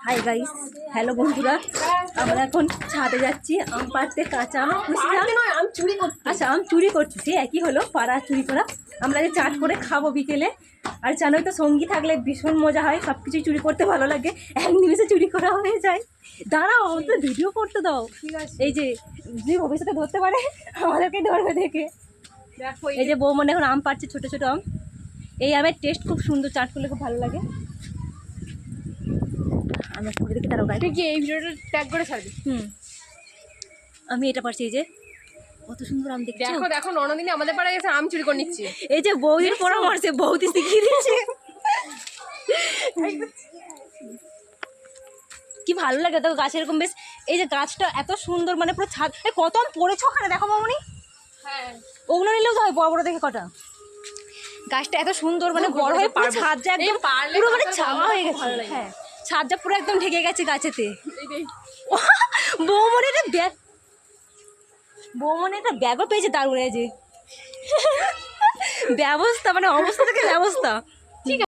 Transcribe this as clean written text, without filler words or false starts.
Hi guys, hello বন্ধুরা, আমরা এখন ছাদে যাচ্ছি আম পাড়তে। কাঁচা আম আচ্ছা, আম চুরি করছি, সে একই হলো, পাড়া চুরি করা। আমরা যে চাট করে খাবো বিকেলে। আর জানোই তো, সঙ্গী থাকলে ভীষণ মজা হয়, সব কিছুই চুরি করতে ভালো লাগে, এক নিমিষে চুরি করা হয়ে যায়। দাঁড়াও, আমাদের ভিডিও করতে দাও। এই যে যদি ভবিষ্যতে ধরতে পারে আমাদেরকে ধরবে দেখে। এই যে বৌমন এখন আম পাড়ছে, ছোটো ছোটো আম। এই আমের টেস্ট খুব সুন্দর, চাট করলে খুব ভালো লাগে। আমি একটা দেখি, তারাও গাই কি এই ভিডিওটা ট্যাগ করে ছাড়বি। আমি এটা পারছি। এই যে কত সুন্দর আম দেখছো। দেখো দেখো, ননদিনী আমাদের পাড়ায় এসে আম চুরি করে নিচ্ছে। এই যে বৌদির পরামর্শে বৌদি শিখিয়ে দিয়েছে। কি ভালো লাগে দেখো, গাছ এরকম বেশ। এই যে গাছটা এত সুন্দর, মানে পুরো ছাদ। কত আম পড়েছে ওখানে, দেখো মামনি। হ্যাঁ, ওগুলো নিলেও তো হয়, বড় বড় দেখে কটা। গাছটা এত সুন্দর, মানে বড় হয়ে পুরো ছাদটা একদম পুরো মানে ছাওয়া হয়ে গেছে। হ্যাঁ, ছাদটা পুরো একদম ঢেকে গেছে গাছেতে। বৌমনে একটা ব্যাগ, বৌমনে একটা ব্যাগও পেয়েছে, দারুণ। এই যে ব্যবস্থা, মানে অবস্থা থেকে ব্যবস্থা।